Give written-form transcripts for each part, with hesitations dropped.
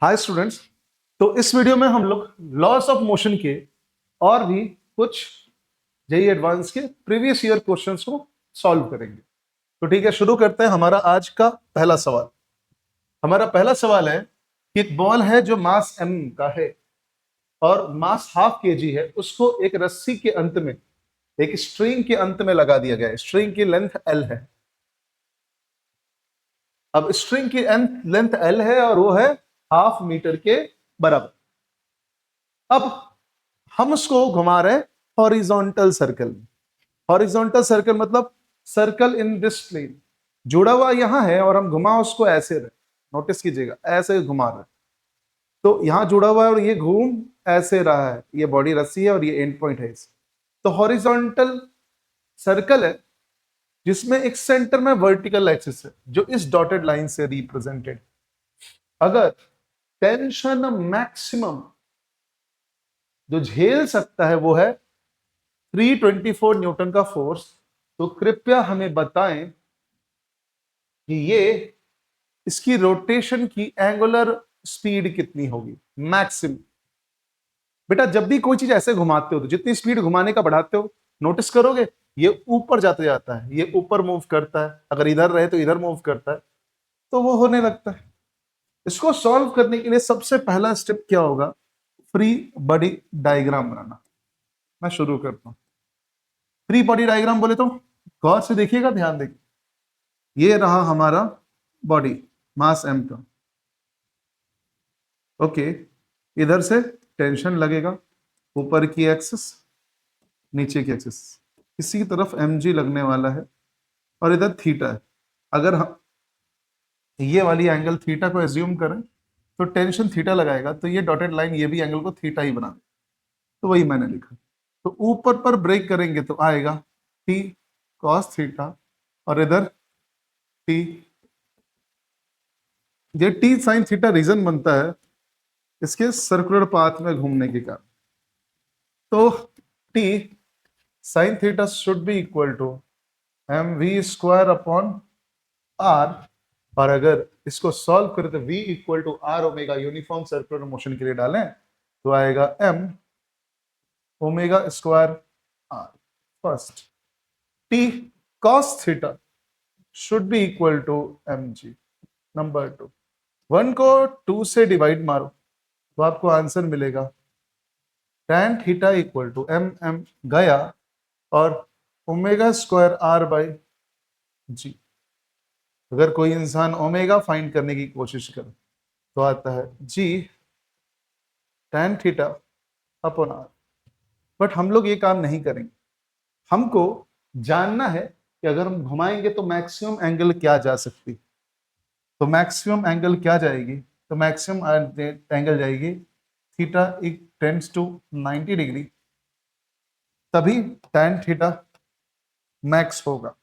Hi students. तो इस video में हम लोग लॉस ऑफ मोशन के और भी कुछ जेई एडवांस के प्रीवियस ईयर क्वेश्चंस को सॉल्व करेंगे। तो ठीक है, शुरू करते हैं। हमारा आज का पहला सवाल है कि एक बॉल है जो मास m का है और मास ½ kg है, उसको एक रस्सी के अंत में, एक स्ट्रिंग के अंत में लगा दिया गया है। स्ट्रिंग की लेंथ L है। अब स्ट्रिंग की लेंथ L है और वो है ½ मीटर के बराबर। अब हम उसको घुमा रहे हैं हॉरिजॉन्टल सर्कल में। हॉरिजॉन्टल सर्कल मतलब सर्कल इन दिस प्लेन, जुड़ा हुआ यहां है और हम घुमा उसको ऐसे रहे। नोटिस कीजिएगा, ऐसे घुमा रहे, तो यहां जुड़ा हुआ है और ये घूम ऐसे रहा है। ये बॉडी रस्सी है और ये एंड पॉइंट है इस। तो हॉरिजॉन्टल सर्कल है जिसमें एक सेंटर में वर्टिकल एक्सिस है जो इस डॉटेड लाइन से रिप्रेजेंटेड। अगर टेंशन मैक्सिमम जो झेल सकता है वो है 324 न्यूटन का फोर्स, तो कृपया हमें बताएं कि ये इसकी रोटेशन की एंगुलर स्पीड कितनी होगी मैक्सिमम। बेटा जब भी कोई चीज ऐसे घुमाते हो तो जितनी स्पीड घुमाने का बढ़ाते हो, नोटिस करोगे ये ऊपर जाते जाता है, ये ऊपर मूव करता है। अगर इधर रहे तो इधर मूव करता है, तो वो होने लगता है। इसको सॉल्व करने के लिए सबसे पहला स्टेप क्या होगा? फ्री बॉडी डायग्राम बनाना। मैं शुरू करता हूं। फ्री बॉडी डायग्राम बोले तो गौर से देखिएगा, ध्यान देखिए। ये रहा हमारा बॉडी, मास m का। ओके, इधर से टेंशन लगेगा, ऊपर की एक्सिस, नीचे की एक्सिस, इसी तरफ mg लगने वाला है और इधर थीटा है। अगर हम ये वाली एंगल थीटा को एज्यूम करें तो टेंशन थीटा लगाएगा, तो ये डॉटेड लाइन ये भी एंगल को थीटा ही बना दे। तो वही मैंने लिखा। तो ऊपर पर ब्रेक करेंगे तो आएगा t cos थीटा और इधर t। ये t sin थीटा रीजन बनता है इसके सर्कुलर पाथ में घूमने के कारण। तो t sin theta should be equal to mv square upon r। और अगर इसको सॉल्व करें तो v equal to r omega, uniform circular motion के लिए डालें तो आएगा m omega square r। First t cos theta should be equal to mg। Number 2, 1 को 2 से डिवाइड मारो तो आपको आंसर मिलेगा tan theta equal to m गया और omega square r by g. अगर कोई इंसान ओमेगा फाइंड करने की कोशिश करे तो आता है g tan theta upon r। But हम लोग ये काम नहीं करेंगे। हमको जानना है कि अगर हम घुमाएंगे तो मैक्सिमम एंगल क्या जा सकती। तो मैक्सिमम एंगल क्या जाएगी? तो मैक्सिमम एंगल जाएगी थीटा इक टेंड्स टू 90 डिग्री, तभी tan थीटा मैक्स होगा।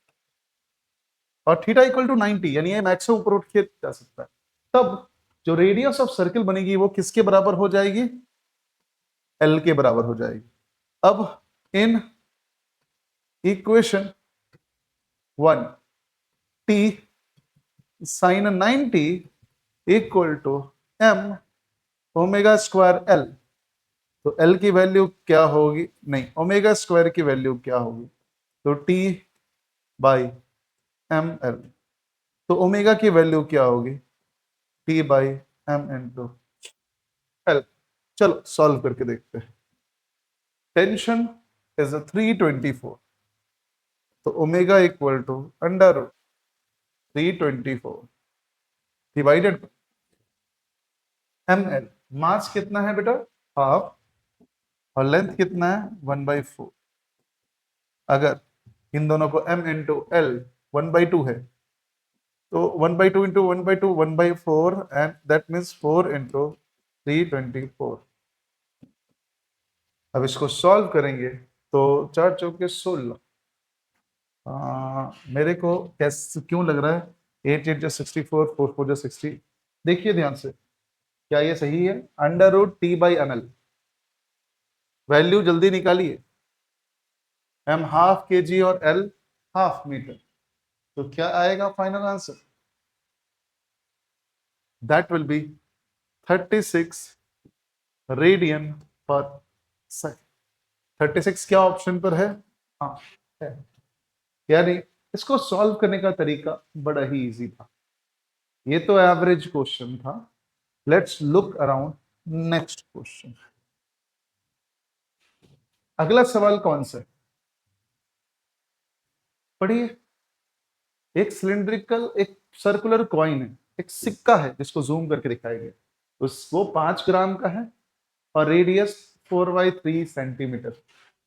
और थीटा इक्वल टू 90 यानी ये मैक्स से ऊपर उठ के जा सकता है। तब जो रेडियस ऑफ सर्किल बनेगी वो किसके बराबर हो जाएगी? L के बराबर हो जाएगी। अब इन equation 1 t sine 90 equal to m omega square L। तो L की वैल्यू क्या होगी? नहीं, ओमेगा स्क्वायर की वैल्यू क्या होगी? तो t बाई एम एल। तो ओमेगा की वैल्यू क्या होगी? t by M into L. चलो सॉल्व करके देखते हैं। टेंशन इज 324, तो omega equal to under 324 divided M L. Mass कितना है बेटा? हाफ। और लेंथ कितना है? 1/4। अगर इन दोनों को m इंटू एल 1/2 है तो 1/2 into 1/2 1/4 and that means 4 into 324। अब इसको सॉल्व करेंगे तो 4 चौके 16। मेरे को कैसे क्यों लग रहा है 8 8 जो 64, 4 4 जो 60। देखिए ध्यान से, क्या ये सही है? Under root T by M L. Value जल्दी निकालिए। एम ½ kg और एल ½ मीटर। तो क्या आएगा final answer? That will be 36 radian per second. 36 क्या ऑप्शन पर है? हाँ है। यानी इसको सॉल्व करने का तरीका बड़ा ही इजी था। ये तो एवरेज क्वेश्चन था। Let's look around next question. अगला सवाल कौन सा है? पढ़िए। एक सिलिंड्रिकल, एक सर्कुलर कॉइन है, एक सिक्का है जिसको जूम करके दिखाया गया। वो 5 ग्राम का है और रेडियस 4/3 सेंटीमीटर।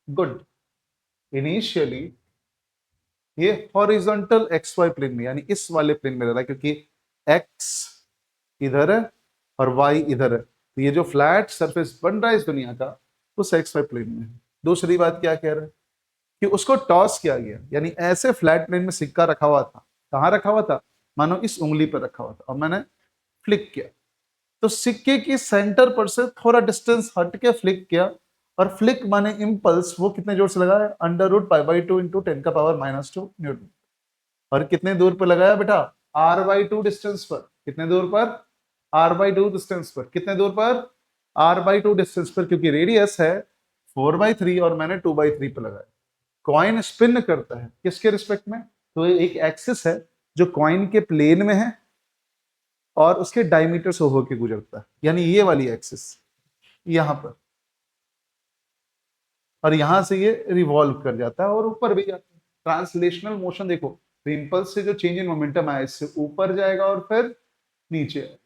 गुड। इनिशियली ये हॉरिजॉन्टल एक्स वाई प्लेन में, यानी इस वाले प्लेन में रहा है, क्योंकि एक्स इधर है और वाई इधर है, तो ये जो फ्लैट सरफेस बन रहा है इस दुनिया का, उस एक्स वाई प्लेन में है। दूसरी बात क्या कह रहा है कि उसको टॉस किया गया, यानी ऐसे फ्लैट प्लेन में सिक्का रखा हुआ था। कहाँ रखा हुआ था? मानो इस उंगली पर रखा हुआ था और मैंने फ्लिक किया, तो सिक्के की सेंटर पर से थोड़ा डिस्टेंस हट के फ्लिक किया, और फ्लिक माने इंपल्स वो कितने जोर से लगा है? √π/2 इंटू 10⁻⁻2 न्यूटन। और कितने दूर पर लगाया बेटा? r/2 डिस्टेंस पर। कितने दूर पर? r/2 डिस्टेंस पर। कितने दूर पर? r/2 डिस्टेंस पर, क्योंकि रेडियस है 4/3 और मैंने 2/3 पर लगाया। कॉइन स्पिन करता है किसके रिस्पेक्ट में? तो एक एक्सिस है जो कॉइन के प्लेन में है और उसके डायमीटर से होकर गुजरता है, यानी ये वाली एक्सिस यहां पर, और यहां से ये रिवॉल्व कर जाता है और ऊपर भी जाता है। ट्रांसलेशनल मोशन देखो, इम्पल्स से जो चेंज इन मोमेंटम आया, इससे ऊपर जाएगा और फिर नीचे आएगा।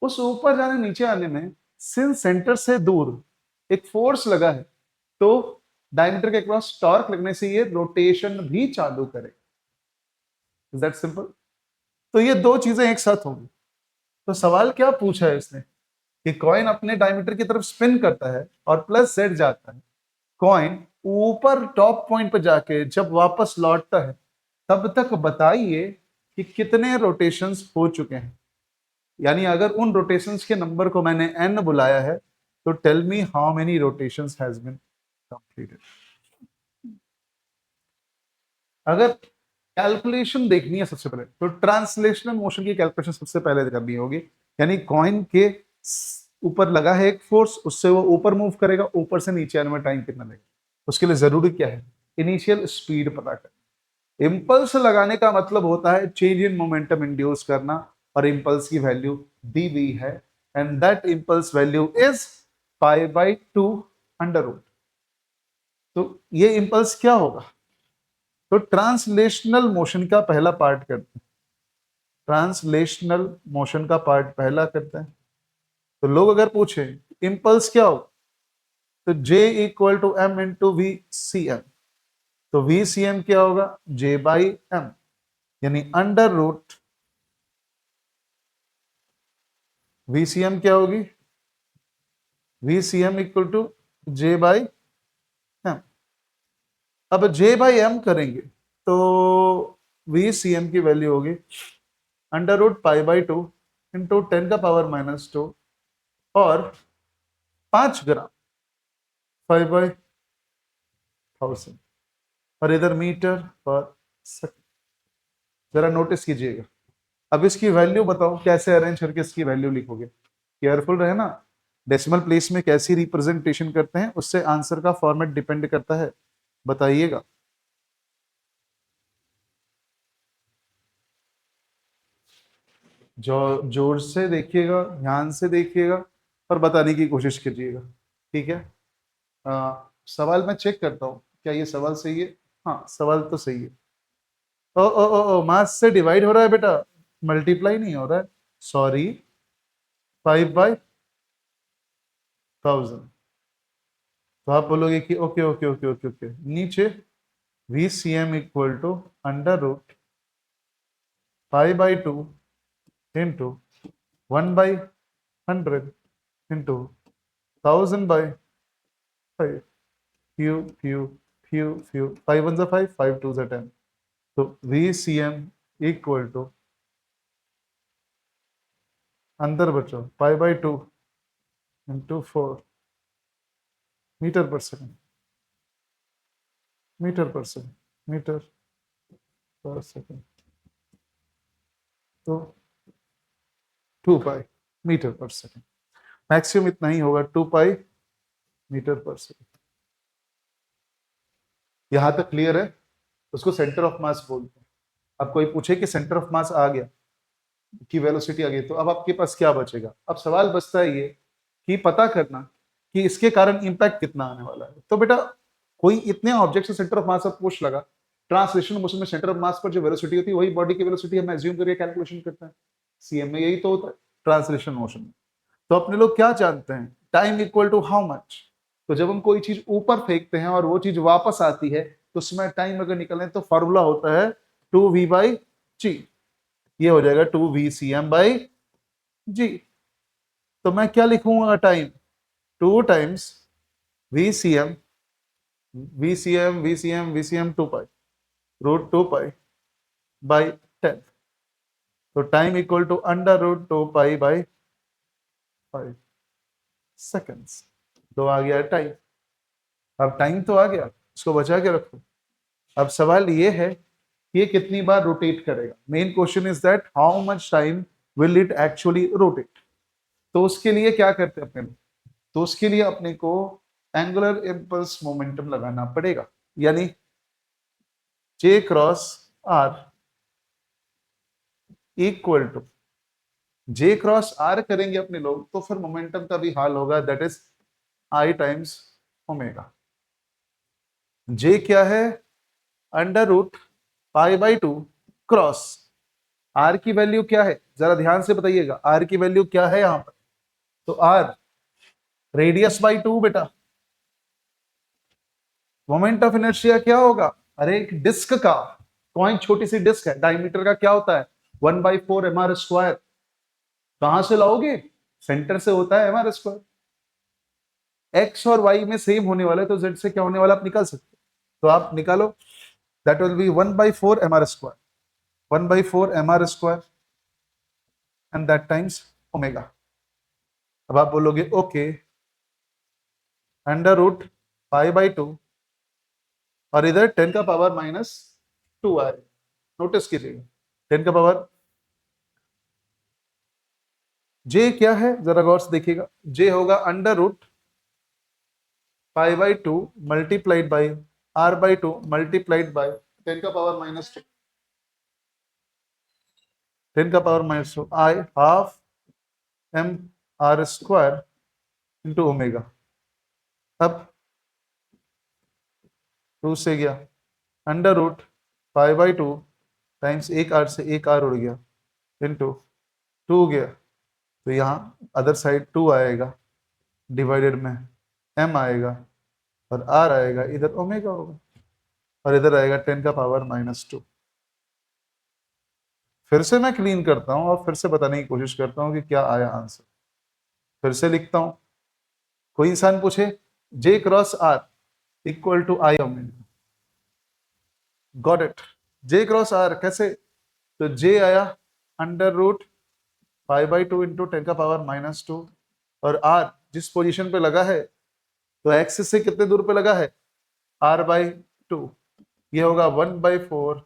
उस ऊपर जाने नीचे आने में सिंस सेंटर से दूर एक फोर्स लगा है, तो डायमीटर के क्रॉस टॉर्क लगने से ये रोटेशन भी चालू करेगा। Is that simple? तो ये दो चीजें एक साथ होंगी। तो सवाल क्या पूछा है इसने कि कॉइन अपने डायमीटर की तरफ स्पिन करता है और प्लस जेड जाता है। कॉइन ऊपर टॉप पॉइंट पर जाके जब वापस लौटता है, तब तक बताइए कि कितने रोटेशंस हो चुके हैं। यानी अगर उन रोटेशंस के नंबर को मैंने n बुलाया है, तो tell me how many rotations has been completed. अगर कैलकुलेशन देखनी है सबसे पहले, तो ट्रांसलेशनल मोशन की कैलकुलेशन सबसे पहले करनी होगी। यानी कॉइन के ऊपर लगा है एक फोर्स, उससे वो ऊपर मूव करेगा, ऊपर से नीचे आने में टाइम कितना लगेगा। उसके लिए जरूरी क्या है? इनिशियल स्पीड पता कर। इंपल्स लगाने का मतलब होता है चेंज इन मोमेंटम इंड्यूस करना, और इंपल्स की वैल्यू दी हुई है, and that impulse value is π/2 under root. तो ये इंपल्स क्या होगा? तो ट्रांसलेशनल मोशन का पहला पार्ट करते हैं। ट्रांसलेशनल मोशन का पार्ट पहला करते हैं। तो लोग अगर पूछे इंपल्स क्या होगा, तो J = m × VCM। तो VCM क्या होगा? J/m, यानी अंडर रूट VCM क्या होगी? VCM = J/m। अब J/m करेंगे तो VCM की वैल्यू होगी √π/2 इंटू 10⁻⁻2 और 5 ग्राम 5/1000, और इधर मीटर पर सेकंड। जरा नोटिस कीजिएगा। अब इसकी वैल्यू बताओ कैसे अरेंज करके इसकी वैल्यू लिखोगे। केयरफुल रहे ना, डेसिमल प्लेस में कैसी रिप्रेजेंटेशन करते हैं उससे आंसर का फॉर्मेट डिपेंड करता है, बताइएगा। जो जोर से देखिएगा, ध्यान से देखिएगा और बताने की कोशिश कीजिएगा, ठीक है? सवाल मैं चेक करता हूँ क्या ये सवाल सही है। हाँ, सवाल तो सही है। ओ ओ ओ ओ मास से डिवाइड हो रहा है बेटा, मल्टीप्लाई नहीं हो रहा है, सॉरी। 5/1000। तो आप बोलोगे कि okay okay okay okay okay, नीचे VCM = under root π/2 into 1/100 into 1000/5। Phew phew phew phew 5 1 5, 5 2 10। तो VCM = अंदर बचो π/2 इंटू 4 मीटर पर सेकंड, मीटर पर सेकंड, मीटर पर सेकंड। तो 2π मीटर पर सेकंड। मैक्सिमम इतना ही होगा 2 पाई मीटर पर सेकेंड। यहां तक क्लियर है? उसको सेंटर ऑफ मास बोलते हैं। अब कोई पूछे कि सेंटर ऑफ मास आ गया, की वेलोसिटी आ गई, तो अब आपके पास क्या बचेगा? अब सवाल बचता है ये कि पता करना कि इसके कारण इंपैक्ट कितना आने वाला है। तो बेटा कोई इतने ऑब्जेक्ट से सेंटर ऑफ मास आप पूछ लगा, ट्रांसलेशनल मोशन में सेंटर ऑफ मास पर जो वेलोसिटी होती है वही बॉडी की वेलोसिटी हम एज्यूम करके कैलकुलेशन करते हैं। सीएम में यही तो होता है ट्रांसलेशनल मोशन में। तो अपने लोग क्या जानते हैं? Time equal to how much. तो जब हम कोई चीज ऊपर फेंकते हैं और वो चीज वापस आती है तो उसमें टाइम अगर निकलने तो फॉर्मूला होता है 2v/g। ये हो जाएगा 2vcm/g। तो मैं क्या लिखूंगा? Time 2 times vcm vcm vcm vcm 2 pi root 2 pi by 10। तो time equal to under root 2 pi by 5 seconds. तो आ गया टाइम। अब टाइम तो आ गया, इसको बचा के रखो। अब सवाल ये है कि ये कितनी बार रोटेट करेगा। Main question is that how much time will it actually rotate. तो उसके लिए क्या करते हैं अपने लोग? तो उसके लिए अपने को एंगुलर इंपल्स मोमेंटम लगाना पड़ेगा, यानी J cross R equal to J cross R करेंगे अपने लोग तो फिर मोमेंटम का भी हाल होगा, that is I times omega. J क्या है? Under root pi by 2 cross R की वैल्यू क्या है, जरा ध्यान से बताइएगा। आर की वैल्यू क्या है यहां पर? तो आर रेडियस बाई 2 बेटा। मोमेंट ऑफ इनर्शिया क्या होगा? अरे एक डिस्क का, कॉइन छोटी सी डिस्क है, डायमीटर का क्या होता है? 1/4 mr²। कहां से लाओगे? सेंटर से होता है mr²। एक्स और वाई में सेम होने वाला है तो जेड से क्या होने वाला आप निकाल सकते हो। तो आप निकालो, that will be 1/4 mr²। 1/4 mr² and that times omega. अब आप बोलोगे okay, under root pi by 2 और इधर 10 का पावर -2 आए। नोटिस कीजिएगा 10 का पावर। जे क्या है जरा गौर से देखिएगा। जे होगा under root pi by 2 multiplied by R by 2 multiplied by 10 का पावर -2। 10 का power -2 I half mr² into omega. अब 2 से गया under root pi by 2 times एक आर से एक आर उड़ गया इंटू 2 गया, तो यहाँ अदर साइड 2 आएगा, डिवाइडेड में m आएगा और r आएगा, इधर ओमेगा होगा और इधर आएगा 10 का पावर -2। फिर से मैं क्लीन करता हूं और फिर से बताने की कोशिश करता हूं कि क्या आया आंसर। फिर से लिखता हूं। कोई इंसान पूछे J cross R equal to I omega, got it. J cross R कैसे? तो जे आया under root pi by 2 into 10 का पावर -2 और आर जिस पोजीशन पे लगा है तो एक्सिस से कितने दूर पे लगा है? r/2। ये होगा 1/4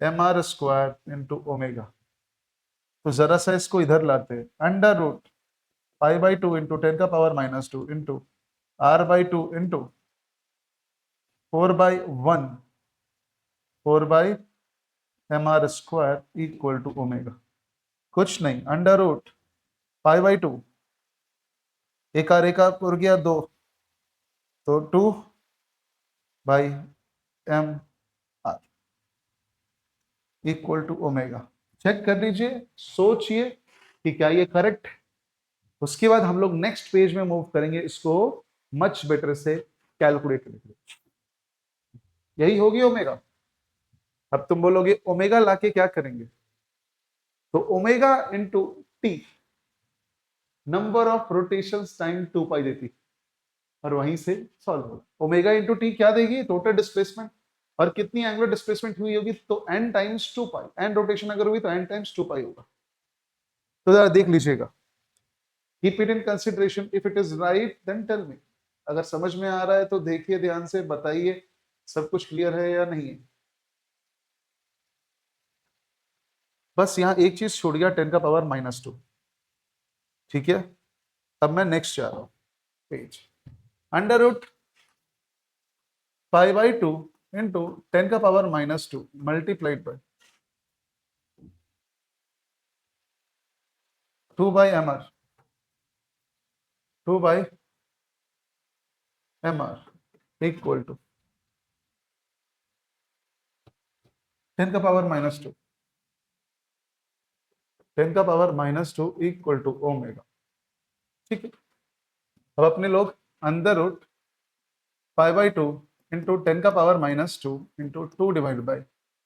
mr² इंटू ओमेगा। तो जरा सा इसको इधर लाते हैं, under root pi by 2 into 10 का power -2 into r/2 into 4/1 4/mr² equal to omega. कुछ नहीं, अंडर रूट पाई बाई 2 एक आर उड़ गया 2, तो 2/m r equal to omega. Check कर लीजिए, सोचिए कि क्या ये करेक्ट है। उसके बाद हम लोग नेक्स्ट पेज में मूव करेंगे इसको मच बेटर से कैलकुलेट करने के लिए। यही होगी ओमेगा। अब तुम बोलोगे ओमेगा लाके क्या करेंगे? तो omega into T number of rotation time 2 पाई देती और वहीं से सॉल्व होगा। ओमेगा इंटू टी क्या देगी? Total displacement. और कितनी एंगुलर डिस्प्लेसमेंट हुई होगी? तो n टाइम्स 2 पाई। एन रोटेशन अगर हुई तो n टाइम्स 2 पाई होगा। तो जरा देख लीजिएगा, keep it in consideration, if it is right then tell me. अगर समझ में आ रहा है तो देखिए, ध्यान से बताइए सब कुछ क्लियर है या नहीं है। बस यहाँ एक चीज छोड़ गया, 10 का पावर -2। ठीक है, अब मैं नेक्स्ट जा रहा हूं page. Under root 5/2 into 10⁻⁻2 multiplied by 2/mr 2/mr equal to 10⁻⁻2 10⁻⁻2 equal to omega. ठीक है, अब अपने लोग under root 5/2 into 10⁻⁻2 into 2 divide by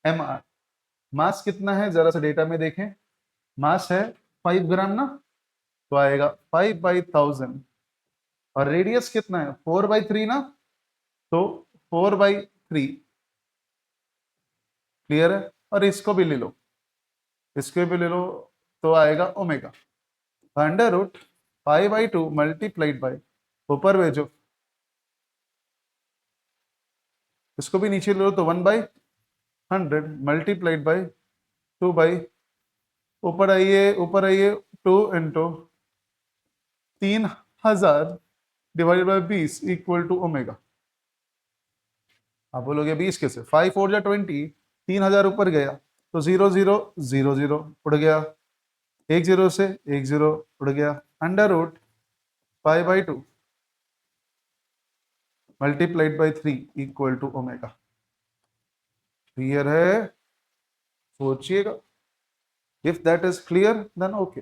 M R. Mass कितना है जरा सा डेटा में देखें, मास है 5 ग्राम ना, तो आएगा 5/1000। और रेडियस कितना है 4/3 ना, तो 4/3। क्लियर है, और इसको भी ले लो, इसको भी ले लो, तो आएगा omega. Under root 5/2 multiplied by ऊपर भेजो, इसको भी नीचे ले लो, तो 1/100 मल्टीप्लाइड बाई 2 बाई ऊपर आइए 2 into 3000 divided by 20 equal to omega. आप बोलोगे 20 कैसे, 5 4 जा 20, 3000 ऊपर गया तो 0 0 0 0 उड़ गया, एक जीरो से एक जीरो उड़ गया। Under root 5/2 multiplied by 3 equal to omega. Clear है, सोचिएगा, if that is clear then okay.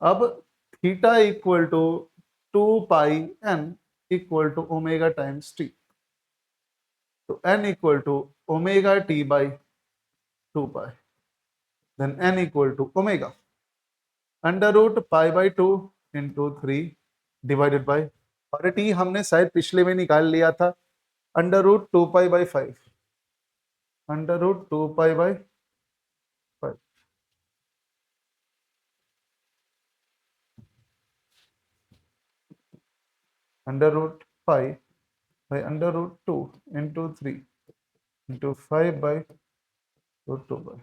अब theta equal to 2πn equal to omega times T, तो n equal to omega T by 2π, then n equal to omega under root π/2 into 3 divided by, और T हमने शायद पिछले में निकाल लिया था, under root 2π/5, under root 2π/5 under root 5 by under root 2 into 3 into 5/√2।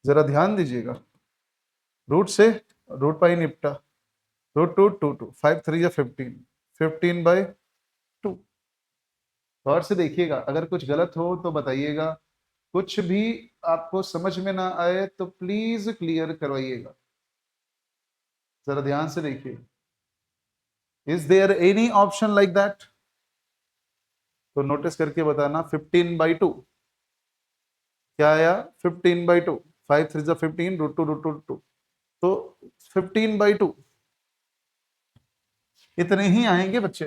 जरा ध्यान दीजिएगा, रूट से रूट पाई निपटा, रूट 2 2 2 5 3 15 15/2। गौर से देखिएगा, अगर कुछ गलत हो तो बताइएगा, कुछ भी आपको समझ में ना आए तो प्लीज क्लियर करवाइएगा। जरा ध्यान से देखिए, is there any option like that, तो नोटिस करके बताना। 15/2 क्या आया, 15/2, 5 3 15 √2 तो 15/2 इतने ही आएंगे बच्चे।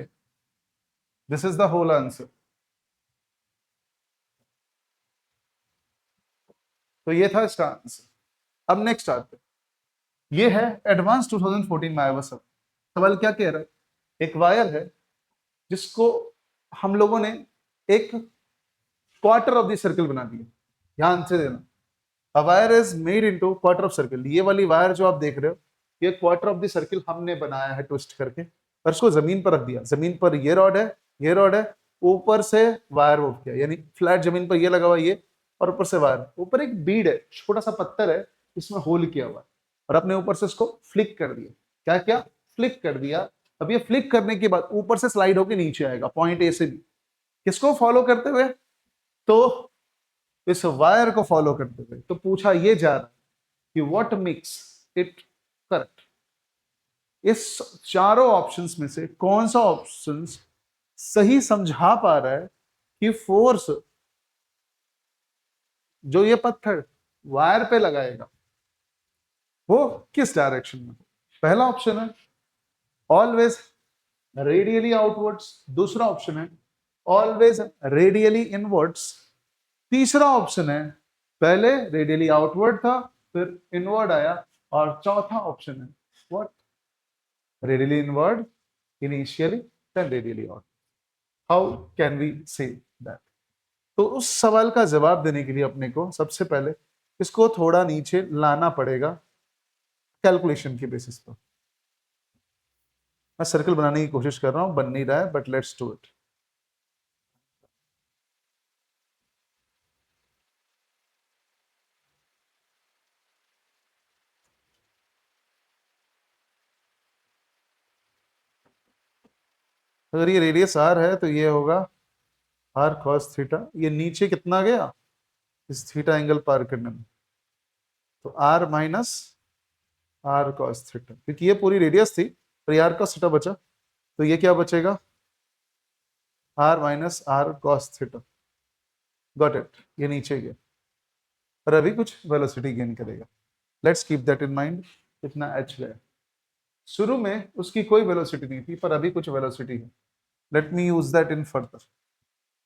This is the whole answer. तो ये था इसका आंसर। अब नेक्स्ट आते, ये है एडवांस 2014 में आया हुआ सवाल। क्या कह रहा है, एक वायर है जिसको हम लोगों ने एक क्वार्टर ऑफ द सर्कल बना दिया। ध्यान से देना, a wire is made into quarter of circle. ये वाली वायर जो आप देख रहे हो, ये क्वार्टर ऑफ द सर्कल हमने बनाया है ट्विस्ट करके, और इसको जमीन पर रख दिया। जमीन पर ये रॉड है, ये रॉड है, ऊपर से वायर वो किया, यानी फ्लैट जमीन पर ये लगा हुआ ये, और ऊपर से वायर, ऊपर एक बीड है, छोटा सा पत्थर है, इसमें होल किया हुआ है, और अपने ऊपर से इसको फ्लिक कर दिया। क्या क्या, फ्लिक कर दिया। अब ये फ्लिक करने के बाद ऊपर से स्लाइड होकर नीचे आएगा पॉइंट ए से बी, किसको फॉलो करते हुए, तो इस वायर को फॉलो करते हुए। तो पूछा ये जा रहा है कि व्हाट मेक्स इट करेक्ट, इस चारों ऑप्शंस में से कौन सा ऑप्शन सही समझा पा रहा है कि फोर्स जो ये पत्थर वायर पे लगाएगा वो किस डायरेक्शन में। पहला ऑप्शन है ऑलवेज रेडियली आउटवर्ड्स, दूसरा ऑप्शन है ऑलवेज रेडियली इनवर्ड्स, तीसरा ऑप्शन है पहले रेडियली आउटवर्ड था फिर इनवर्ड आया, और चौथा ऑप्शन है what, radially inward initially then radially out. How can we say that. तो उस सवाल का जवाब देने के लिए अपने को सबसे पहले इसको थोड़ा नीचे लाना पड़ेगा कैलकुलेशन के बेसिस पर। मैं सर्कल बनाने की कोशिश कर रहा हूं, बन नहीं रहा है, बट लेट्स डू इट। अगर ये रेडियस आर है तो ये होगा आर कॉस थीटा। ये नीचे कितना गया इस थीटा एंगल पार करने में, तो R minus R cos theta, क्योंकि ये पूरी रेडियस थी और ये आर कॉस थीटा बचा, तो ये क्या बचेगा R minus R cos theta. Got it, ये नीचे गया और अभी कुछ वेलोसिटी गेन करेगा। Let's keep that in mind. कितना एच गया, शुरू में उसकी कोई वेलोसिटी नहीं थी पर अभी कुछ वेलोसिटी है। Let me use that in further.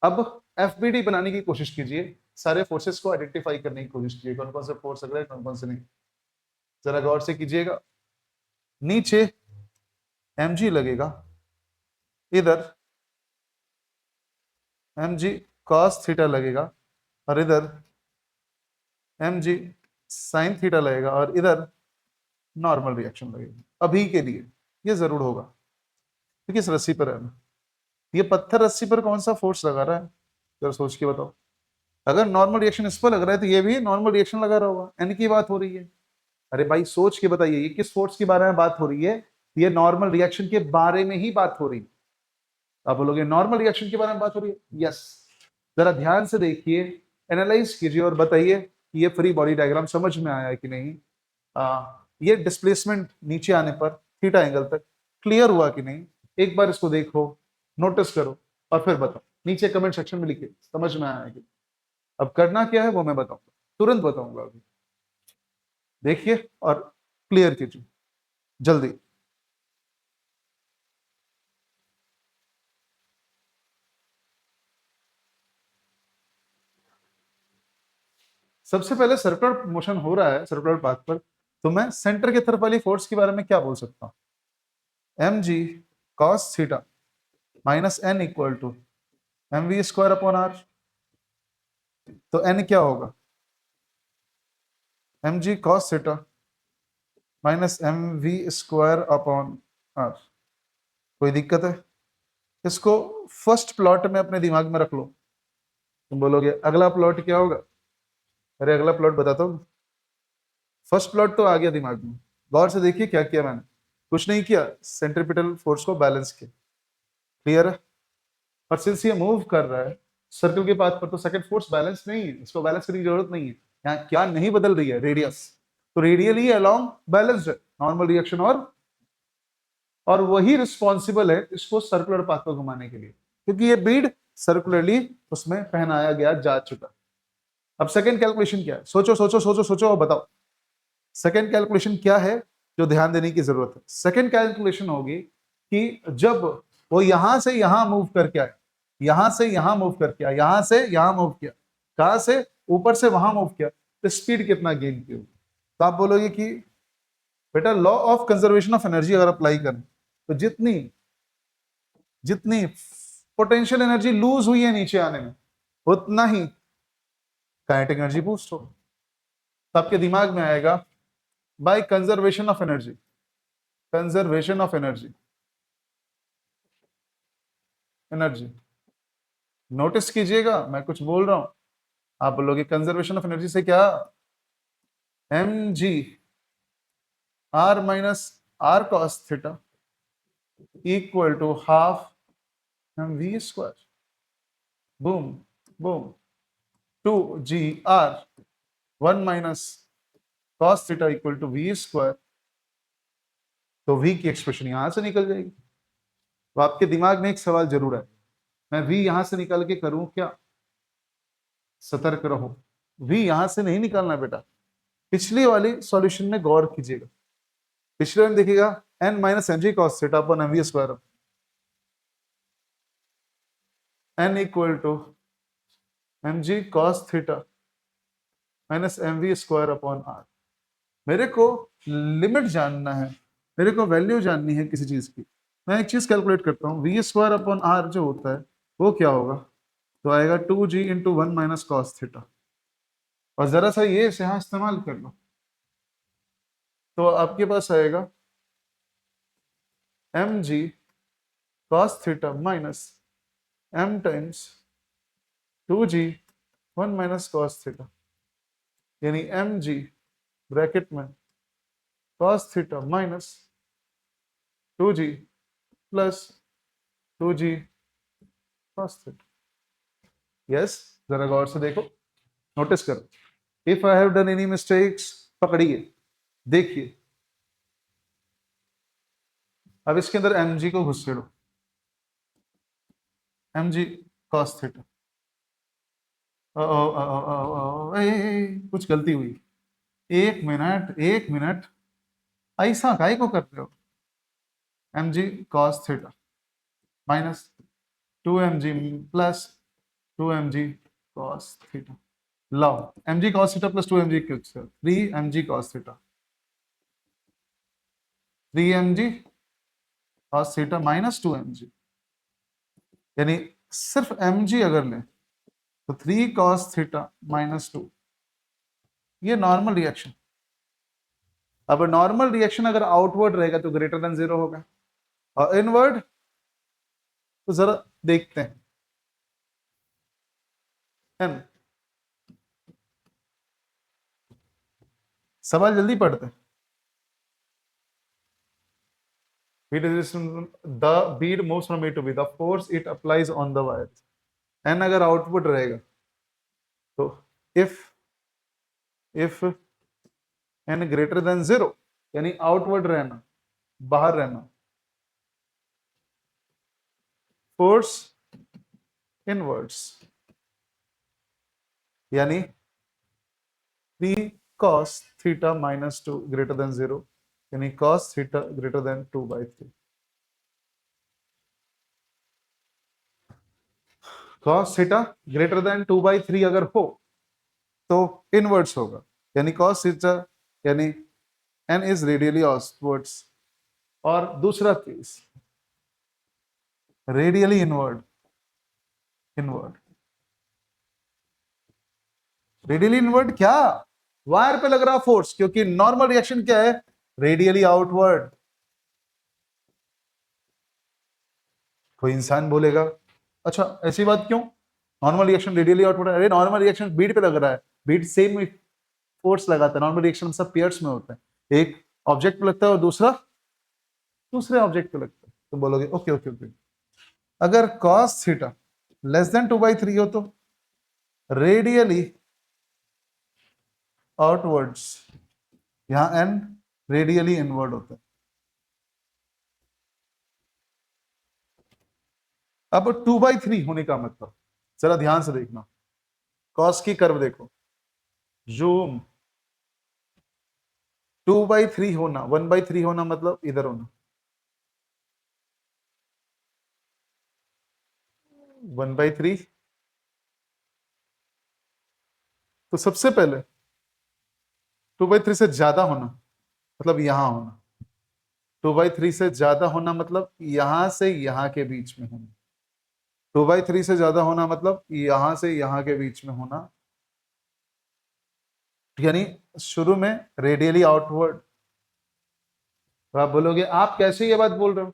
अब एफबीडी बनाने की कोशिश कीजिए, सारे फोर्सेस को आइडेंटिफाई करने की कोशिश कीजिए, कौन कौन से फोर्स लग रहे हैं कौन कौन से नहीं। जरा गौर से कीजिएगा, नीचे mg लगेगा, इधर mg cos थीटा लगेगा और इधर mg sin थीटा लगेगा और इधर नॉर्मल रिएक्शन लगेगा। अभी के लिए ये जरूर होगा क्योंकि इस रस्सी पर है ना। ये पत्थर रस्सी पर कौन सा फोर्स लगा रहा है जरा सोच के बताओ। अगर नॉर्मल रिएक्शन इस पर लग रहा है तो ये भी नॉर्मल रिएक्शन लगा रहा होगा, एन की बात हो रही है। अरे भाई सोच के बताइए, ये किस फोर्स के बारे में बात हो रही है, ये नॉर्मल रिएक्शन के बारे में ही बात हो रही है। आप बोलोगे नॉर्मल रिएक्शन के बारे में बात हो रही है, यस। जरा ध्यान से देखिए, एनालाइज कीजिए और बताइए कि ये फ्री बॉडी डायग्राम समझ में आया है कि नहीं। ये डिस्प्लेसमेंट नीचे आने पर थीटा एंगल तक क्लियर हुआ कि नहीं, एक बार इसको देखो, नोटिस करो और फिर बताओ, नीचे कमेंट सेक्शन में लिखिए समझ में आया है कि। अब करना क्या है वो मैं बताऊंगा, तुरंत बताऊंगा अभी। देखिए और क्लियर कीजिए जल्दी। सबसे पहले सर्कुलर मोशन हो रहा है सर्कुलर पाथ पर, तो मैं सेंटर की तरफ वाली फोर्स के बारे में क्या बोल सकता हूं, M G cos theta minus N equal to M V square upon R. तो एन क्या होगा, M G cos theta minus M V square upon R. कोई दिक्कत है, इसको फर्स्ट प्लॉट में अपने दिमाग में रख लो। तुम बोलोगे अगला प्लॉट क्या होगा, अरे अगला प्लॉट बताता हूँ। फर्स्ट प्लॉट तो आ गया दिमाग में, गौर से देखिए क्या किया मैंने, कुछ नहीं किया, सेंट्रीपिटल फोर्स को बैलेंस किया, क्लियर है। और सिंस ये मूव कर रहा है सर्कल के पाथ पर, तो सेकंड फोर्स बैलेंस नहीं है, इसको बैलेंस करने की जरूरत नहीं है। यहाँ क्या नहीं बदल रही है, रेडियस, तो रेडियली अलोंग बैलेंस्ड है नॉर्मल रिएक्शन, और वही रिस्पॉन्सिबल है इसको सर्कुलर पाथ को घुमाने के लिए, क्योंकि ये बीड सर्कुलरली उसमें पहनाया गया जा चुका। अब सेकंड कैलकुलेशन क्या है, सोचो सोचो सोचो सोचो और बताओ सेकंड कैलकुलेशन क्या है जो ध्यान देने की जरूरत है। सेकंड कैलकुलेशन होगी कि जब वो यहां से यहां मूव करके आए, यहां से यहां मूव करके आया, यहां से यहां मूव किया, कहां से, ऊपर से वहां मूव किया, तो स्पीड कितना गेन की होगी। तो आप बोलोगे कि बेटा law of conservation of energy अगर अप्लाई करें तो जितनी जितनी पोटेंशियल एनर्जी लूज हुई है नीचे आने में, उतना ही काइनेटिक एनर्जी बूस्ट होगा। तो आपके दिमाग में आएगा by conservation of energy, conservation of energy, energy. Notice कीजिएगा मैं कुछ बोल रहा हूं, आप बोलोगे कंजर्वेशन ऑफ एनर्जी से क्या, M G R minus R cos theta equal to half M V square, boom boom, two G R one minus cos theta equal to V square. तो वी की एक्सप्रेशन यहां से निकल जाएगी। तो आपके दिमाग में एक सवाल जरूर है, मैं वी यहां से निकाल के करूं क्या, सतर्क रहो, वी यहां से नहीं निकालना बेटा। पिछली वाली सॉल्यूशन में गौर कीजिएगा, पिछले में देखिएगा N minus M G cos theta upon M V square, N equal to M G cos theta minus M V square upon R. मेरे को लिमिट जानना है, मेरे को वैल्यू जाननी है किसी चीज की, मैं एक चीज कैलकुलेट करता हूँ, वी स्क्वायर अपॉन आर जो होता है वो क्या होगा, तो आएगा two G into one minus cos theta. और जरा सा ये इसे यहाँ इस्तेमाल कर लो तो आपके पास आएगा M G cos theta minus M times two G one minus cos theta, यानी एम जी ब्रैकेट में cos theta minus two G plus 2g cos theta. Yes, जरा गौर से देखो, नोटिस करो। If I have done any mistakes, पकड़िए, देखिए। अब इसके अंदर mg को घुसेड़ो, mg cos थीटा। कुछ गलती हुई। एक मिनट, एक मिनट, ऐसा काहे को कर रहे हो? mg cos theta minus 2mg plus 2mg cos theta. लो, mg cos theta plus 2mg कुछ 3mg cos theta, 3mg cos theta minus 2mg, यानी सिर्फ mg अगर लें तो 3 cos थीटा माइनस 2। ये नॉर्मल रिएक्शन। अब नॉर्मल रिएक्शन अगर आउटवर्ड रहेगा तो ग्रेटर देन 0 होगा, और इनवर्ड तो जरा देखते हैं। n, सवाल जल्दी पढ़ते हैं। Bead resistance, the bead moves from A to B, the force it applies on the wire, n अगर आउटपुट रहेगा तो if n ग्रेटर देन 0, यानी आउटवर्ड रहना, बाहर रहना, फोर्स इनवर्ड्स, यानी 3 cos theta minus 2 greater than 0, यानी cos theta greater than 2/3। cos theta greater than 2/3 अगर हो तो इनवर्ड्स होगा, यानी cos थीटा, यानी n इज रेडियली आउटवर्ड्स। और दूसरा case radially inward, inward, radially inward क्या? वायर पे लग रहा फोर्स, क्योंकि नॉर्मल रिएक्शन क्या है? Radially outward. कोई इंसान बोलेगा अच्छा ऐसी बात क्यों, नॉर्मल रिएक्शन रेडियली आउटवर्ड? अरे नॉर्मल रिएक्शन बीट पे लग रहा है, बीट सेम फोर्स लगाता है। नॉर्मल रिएक्शन सब पेयर्स में होता है, एक ऑब्जेक्ट पे लगता है और दूसरा दूसरे ऑब्जेक्ट पे लगता है। तो बोलोगे ओके ओके ओके, अगर cos थीटा लेस देन 2/3 हो तो रेडियली आउटवर्ड्स, यहां n रेडियली इनवर्ड होता है। अब 2/3 होने का मतलब, जरा ध्यान से देखना, cos की कर्व देखो, जूम, 2/3 होना, 1/3 होना मतलब इधर होना, 1/3। तो सबसे पहले 2/3 से ज्यादा होना मतलब यहां होना, 2/3 से ज्यादा होना मतलब यहां से यहां के बीच में होना, 2/3 से ज्यादा होना मतलब यहां से यहां के बीच में होना, यानी शुरू में रेडियली आउटवर्ड। तो आप बोलोगे आप कैसे ये बात बोल रहे हो?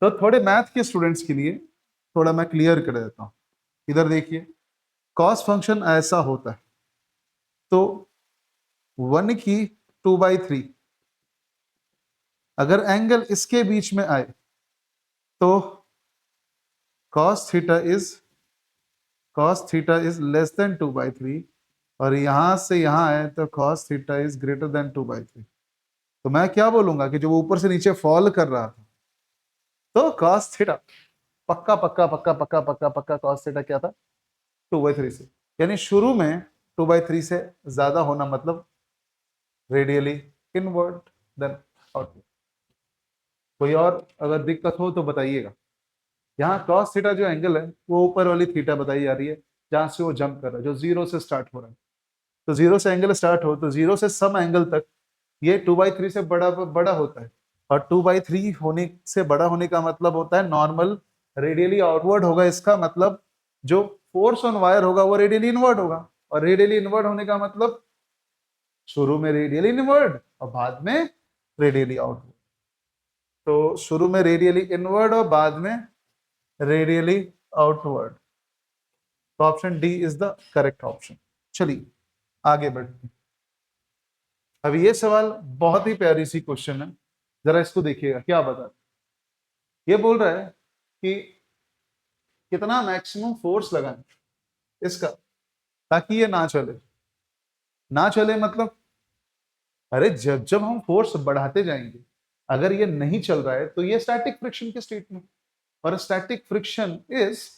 तो थोड़े मैथ के स्टूडेंट्स के लिए थोड़ा मैं क्लियर कर देता हूं। इधर देखिए, कॉस फंक्शन ऐसा होता है, तो 1 की 2/3 अगर एंगल इसके बीच में आए तो cos theta is less than 2/3, और यहां से यहां आए तो cos theta is greater than 2/3। तो मैं क्या बोलूंगा कि जो वो ऊपर से नीचे फॉल कर रहा था, तो cos थीटा पक्का पक्का पक्का पक्का पक्का पक्का cos थीटा क्या था? 2/3 से, यानी शुरू में 2/3 से ज्यादा होना मतलब रेडियली इनवर्ड देन आउटवर्ड। कोई और अगर दिक्कत हो तो बताइएगा। यहाँ cos थीटा जो एंगल है वो ऊपर वाली थीटा बताई जा रही है, जहां से वो जंप कर रहा है, जो 0 से स्टार्ट हो रहा है। तो 0 से एंगल स्टार्ट हो तो 0 से सम एंगल तक ये 2/3 से बड़ा बड़ा होता है, और 2/3 होने से बड़ा होने का मतलब होता है नॉर्मल रेडियली आउटवर्ड होगा। इसका मतलब जो फोर्स ऑन वायर होगा वो रेडियली इनवर्ड होगा, और रेडियली इनवर्ड होने का मतलब शुरू में रेडियली इनवर्ड और बाद में रेडियली आउटवर्ड। तो शुरू में रेडियली इनवर्ड और बाद में रेडियली आउटवर्ड। तो option D is the correct option. चलिए आगे बढ़ते हैं। अब ये सवाल बहुत ही प्यारी सी क्वेश्चन है, जरा इसको देखिएगा क्या बता। ये बोल रहा है कि कितना मैक्सिमम फोर्स लगाएं इसका ताकि ये ना चले। ना चले मतलब, अरे जब जब हम फोर्स बढ़ाते जाएंगे, अगर ये नहीं चल रहा है तो ये स्टैटिक फ्रिक्शन की स्टेट में, और static friction is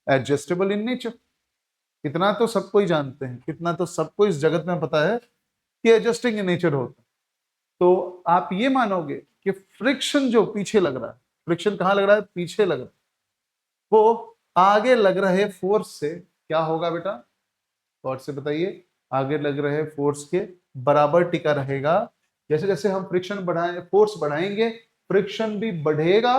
adjustable in nature. इतना तो सबको ही जानते हैं, इतना तो सबको इस जगत में पता है कि एडजस्टिंग इन नेचर होता है। तो आप ये मानोगे कि फ्रिक्शन जो पीछे लग रहा है, फ्रिक्शन कहां लग रहा है? पीछे लग रहा है, वो आगे लग रहे फोर्स से क्या होगा बेटा? और से बताइए, आगे लग रहे फोर्स के बराबर टिका रहेगा। जैसे जैसे हम फ्रिक्शन बढ़ाएं, फोर्स बढ़ाएंगे, फ्रिक्शन भी बढ़ेगा,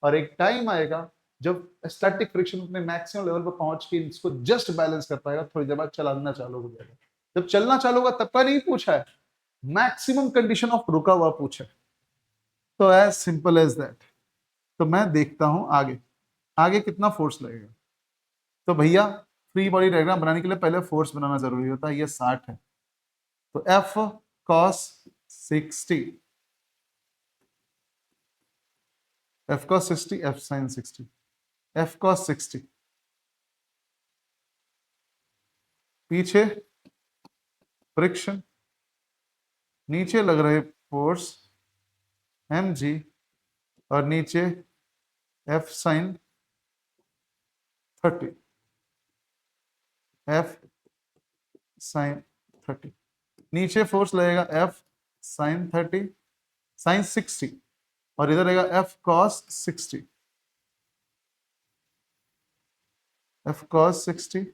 और एक टाइम आएगा जब स्टैटिक फ्रिक्शन अपने मैक्सिमम लेवल पर पहुंच के इसको जस्ट बैलेंस कर पाएगा, थोड़ी देर बाद चलाना चालू हो जाएगा। जब चलना चालू होगा तब का नहीं पूछा है, मैक्सिमम कंडीशन ऑफ रुका हुआ पूछा है। तो एज सिंपल एज दैट। तो मैं देखता हूं आगे, आगे कितना फोर्स लगेगा। तो भैया फ्री बॉडी डायग्राम बनाने के लिए पहले फोर्स बनाना जरूरी होता है। ये 60 है, तो F cos 60, F cos 60, F sin 60, F cos 60, पीछे फ्रिक्शन, नीचे लग रहे फोर्स mg, और नीचे F sin 30, F sin 30, नीचे फोर्स लगेगा F sin 30, sin 60, और इधर रहेगा F cos 60, F cos 60,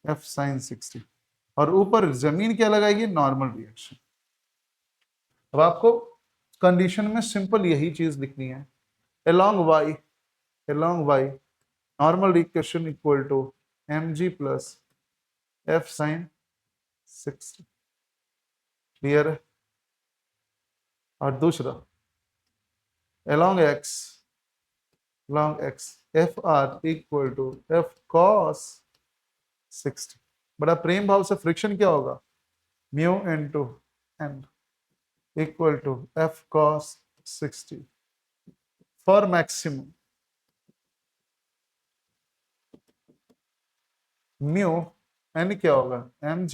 F sin 60, और ऊपर जमीन क्या लगाएगी? Normal reaction. अब आपको कंडीशन में सिंपल यही चीज लिखनी है, along y normal reaction equal to mg plus f sin 60। Clear है? और दूसरा along x fr equal to f cos 60। बड़ा प्रेम भाव से फ्रिक्शन क्या होगा? Mu into n equal to f cos 60 for maximum. Mu n क्या होगा? mg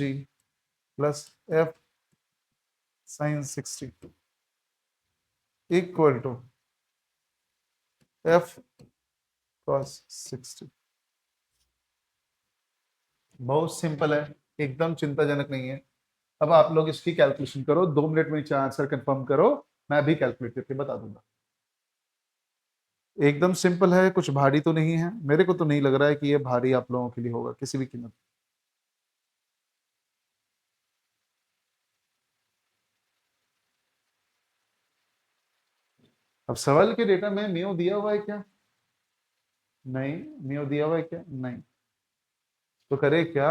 plus f sin 60 equal to f cos 60। बहुत सिंपल है, एकदम चिंताजनक नहीं है। अब आप लोग इसकी कैलकुलेशन करो, 2 मिनट में नीचे आंसर कंफर्म करो, मैं भी कैलकुलेट करके बता दूंगा। एकदम सिंपल है, कुछ भारी तो नहीं है, मेरे को तो नहीं लग रहा है कि ये भारी आप लोगों के लिए होगा किसी भी कीमत। अब सवाल के डेटा में म्यू दिया हुआ है क्या? नहीं। म्यू दिया हुआ है क्या? नहीं। तो करे क्या?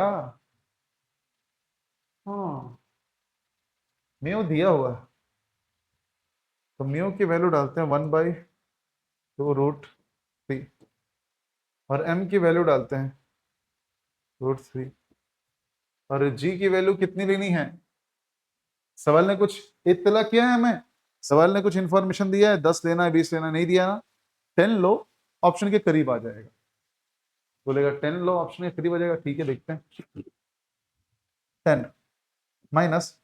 हाँ, म्यू दिया हुआ है, तो म्यू की वैल्यू डालते हैं 1/2 √3, और m की वैल्यू डालते हैं √3, और g की वैल्यू कितनी लेनी है? सवाल ने कुछ इत्तला किया है हमें, सवाल ने कुछ इंफॉर्मेशन दिया है, 10 लेना है 20 लेना नहीं दिया ना। 10 लो, ऑप्शन के करीब आ जाएगा। बोलेगा 10 लो, ऑप्शन के करीब आ जाएगा, ठीक है देखते हैं। 10 माइनस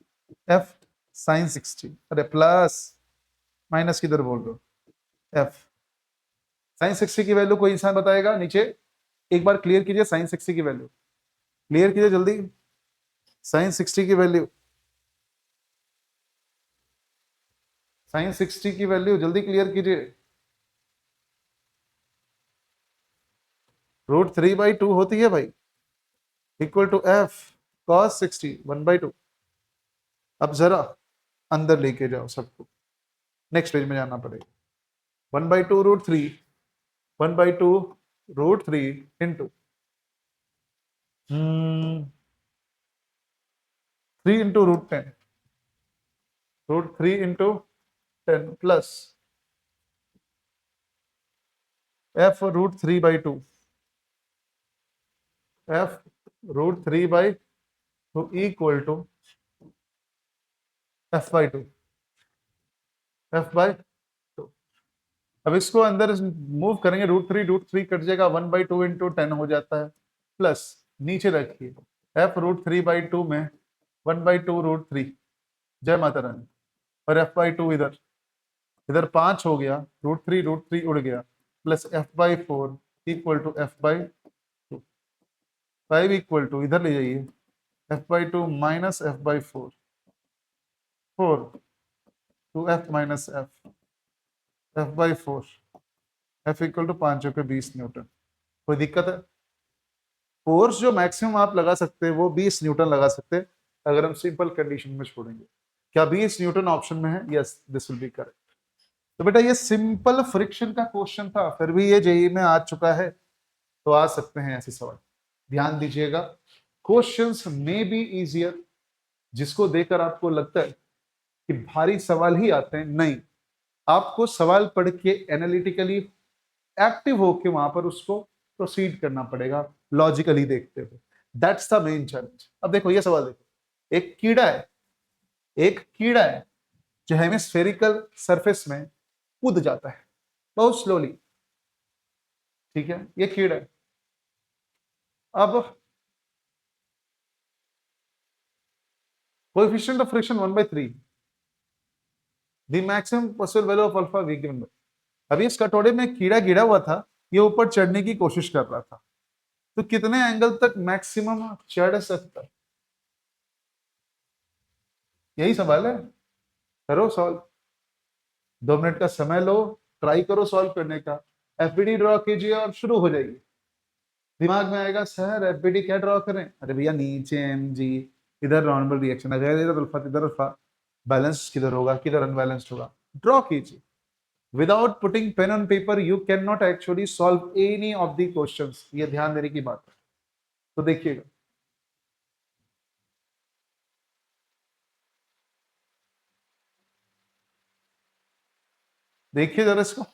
f sin 60, अरे प्लस माइनस किधर बोल रहे हो? f sin 60 की वैल्यू कोई इंसान बताएगा नीचे? एक बार क्लियर कीजिए sin 60 की वैल्यू, क्लियर कीजिए जल्दी। sin 60 की वैल्यू, sin 60 की वैल्यू जल्दी क्लियर कीजिए। √3/2 होती है भाई, इक्वल टू f cos 60 1/2। अब जरा अंदर लेके जाओ सबको, नेक्स्ट पेज में जाना पड़ेगा। 1/2 √3, 1/2 √3 into 3 into √10, √3 into 10 plus f √3/2, f √3/2 equal to f/2, f/2। अब इसको अंदर मूव करेंगे, रूट थ्री कट जाएगा, 1/2 इंटू 10 हो जाता है, प्लस नीचे रखिए एफ √3/2 में 1/2 √3, जय माता रानी, और f/2 इधर, इधर 5 हो गया, √3 उड़ गया, plus f/4 equal to f/2, 5 equal to इधर ले जाइए f/2 minus f/4, 4 to f minus f/4, f equal to 5 × 20 newton. कोई दिक्कत है? फोर्स जो मैक्सिमम आप लगा सकते हैं वो 20 न्यूटन लगा सकते हैं अगर हम सिंपल कंडीशन में छोड़ेंगे। क्या 20 न्यूटन ऑप्शन में है? Yes, this will be correct. तो बेटा ये सिंपल फ्रिक्शन का क्वेश्चन था, फिर भी ये जेईई में आ चुका है, तो आ सकते हैं ऐसे सवाल। ध्यान दीजिएगा, क्वेश्चंस में बी इजियर, जिसको देकर आपको लगता है कि भारी सवाल ही आते हैं, नहीं, आपको सवाल पढ़ के एनालिटिकली एक्टिव होके वहां पर उसको प्रोसीड करना पड़ेगा, लॉजिकली देखते हुए। That's the main challenge. अब देखो ये सवाल देखो, एक कीड़ा है, एक कीड़ा है जो हेमिस्फेरिकल सरफेस में कूद जाता है बहुत स्लोली, ठीक है, ये कीड़ा है। अब coefficient of friction 1/3, the maximum possible value of alpha we given. अभी इस कटोरे में कीड़ा गिरा हुआ था, ये ऊपर चढ़ने की कोशिश कर रहा था, तो कितने एंगल तक मैक्सिमम चढ़ सकता है? यही सवाल है, करो सॉल्व। 2 मिनट का समय लो, ट्राई करो सॉल्व करने का। एफबीडी ड्रॉ कीजिए और शुरू हो जाइए। दिमाग में आएगा सर एफबीडी क्या ड्रॉ करें? अरे भैया नीचे एम जी, इधर नॉर्मल रिएक्शन, अगर इधर अल्फा इधर अल्फा, बैलेंस किधर होगा, किधर अनबैलेंस्ड होगा, ड्रॉ कीजिए। Without putting pain on paper you can not actually solve any of the questions, ये ध्यान देने की बात है। तो देखिएगा, देखिए जरा इसको,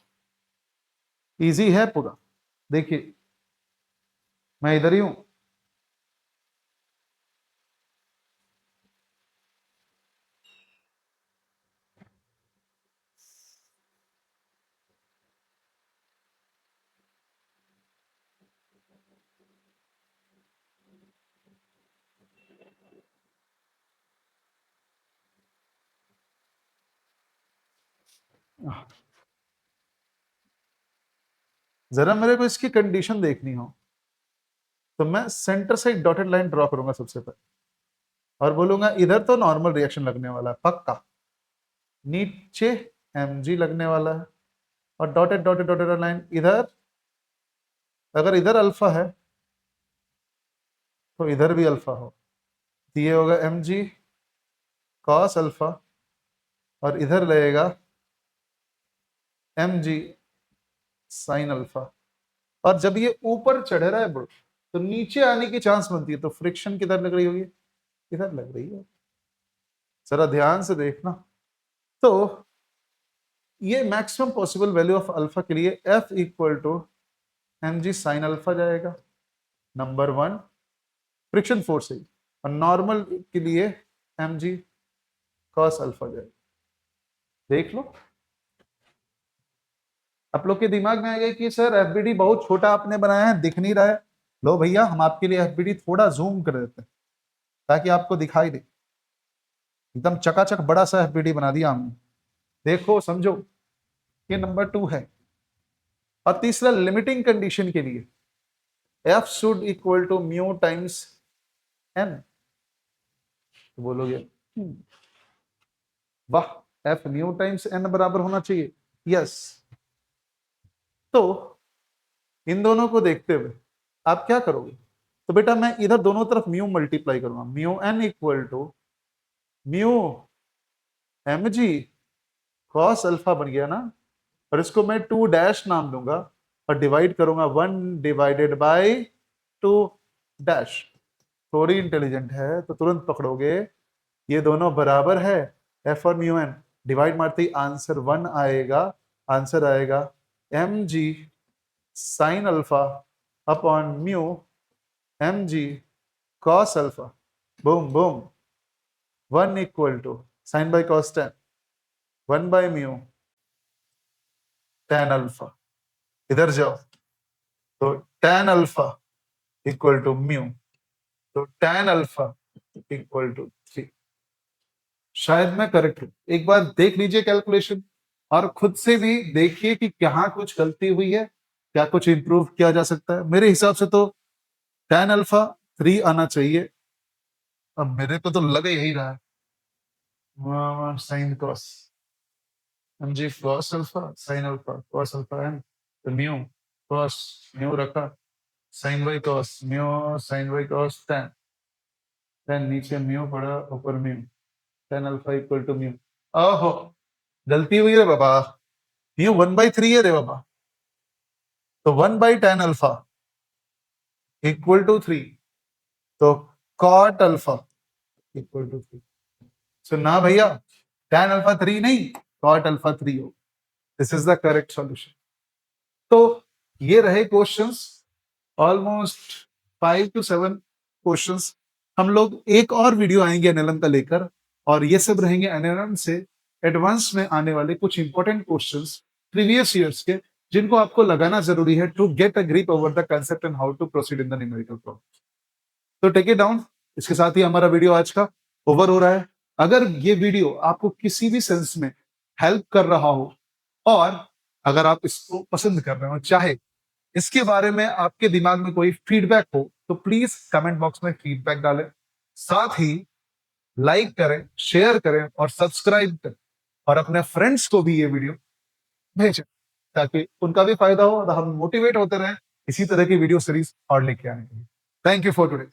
इजी है पूरा। देखिए मैं इधर ही हूं, जरा मेरे को इसकी कंडीशन देखनी हो तो मैं सेंटर से एक डॉटेड लाइन ड्रॉ करूंगा सबसे पहले, और बोलूंगा इधर तो नॉर्मल रिएक्शन लगने वाला है पक्का, नीचे mg लगने वाला है, और डॉटेड डॉटेड डॉटेड लाइन इधर, अगर इधर अल्फा है तो इधर भी अल्फा हो, तो ये होगा mg cos अल्फा, और इधर लगेगा mg sin अल्फा। और जब ये ऊपर चढ़ रहा है ब्रो, तो नीचे आने की चांस बनती है, तो फ्रिक्शन किधर लग रही होगी? इधर लग रही है। जरा ध्यान से देखना, तो ये maximum possible value of alpha के लिए F equal to mg sine alpha जाएगा, नंबर 1 फ्रिक्शन फोर्स है, और नॉर्मल के लिए mg cos अल्फा जाएगा। देख लो, आप लोग के दिमाग में आएगा कि सर एफबीडी बहुत छोटा आपने बनाया है, दिख नहीं रहा है। लो भैया, हम आपके लिए एफबीडी थोड़ा जूम कर देते हैं ताकि आपको दिखाई दे, एकदम चकाचक बड़ा सा एफबीडी बना दिया हमने। देखो समझो, ये नंबर 2 है। और तीसरा, लिमिटिंग कंडीशन के लिए F should equal to mu times N, तो बोलोगे वाह, एफ म्यू टाइम्स एन बराबर होना चाहिए, यस। तो इन दोनों को देखते हुए आप क्या करोगे? तो बेटा मैं इधर दोनों तरफ म्यू मल्टीप्लाई करूंगा, mu N equal to mu M G cos alpha बन गया ना, और इसको मैं 2 डैश नाम दूंगा, और डिवाइड करूंगा 1 डिवाइडेड बाय 2 डैश। थोड़ी इंटेलिजेंट है तो तुरंत पकड़ोगे, ये दोनों बराबर है, एफ और म्यू एन, डिवाइड मारते ही आंसर 1 आएगा, आंसर आएगा M G sine alpha upon mu M G cos alpha, boom boom, 1 equal to sine by cos tan 1 by mu tan alpha, इधर जाओ तो tan alpha equal to mu, तो tan alpha equal to 3। शायद मैं correct हूं, एक बार देख लीजिए कैलकुलेशन और खुद से भी देखिए कि कहाँ कुछ गलती हुई है, क्या कुछ इंप्रूव किया जा सकता है। मेरे हिसाब से तो tan अल्फा 3 आना चाहिए। अब मेरे को तो लग यही रहा है sine cos M G cos alpha sine alpha cos alpha M, तो म्यू कॉस म्यू रखा, sine by cos mu sine by cos tan, tan नीचे म्यू पड़ा ऊपर mu, tan alpha equal to mu. ओहो, गलती हुई रे बाबा, ये 1/3 है रे बाबा, तो 1/tan अल्फा इक्वल टू 3, तो cot अल्फा इक्वल टू 3। सो ना भैया, tan अल्फा 3 नहीं, cot अल्फा 3 हो। This is the correct solution. तो ये रहे क्वेश्चंस, ऑलमोस्ट 5 to 7 क्वेश्चंस। हम लोग एक और वीडियो आएंगे एनएलएम का लेकर, और ये सब रहेंगे एनएलएम से एडवांस में आने वाले कुछ इंपॉर्टेंट क्वेश्चंस प्रीवियस ईयर्स के, जिनको आपको लगाना जरूरी है to get a grip over the concept and how to proceed in the numerical problem. तो टेक इट डाउन। इसके साथ ही हमारा वीडियो आज का ओवर हो रहा है। अगर ये वीडियो आपको किसी भी सेंस में हेल्प कर रहा हो, और अगर आप इसको पसंद कर रहे हो, चाहे इसके बारे में आपके दिमाग में कोई फीडबैक हो, तो प्लीज कमेंट बॉक्स में फीडबैक डालें। साथ ही लाइक करें, शेयर करें और सब्सक्राइब करें, और अपने फ्रेंड्स को भी ये वीडियो भेजें, ताकि उनका भी फायदा हो और हम मोटिवेट होते रहें इसी तरह की वीडियो सीरीज और लेके आने के लिए। Thank you for today.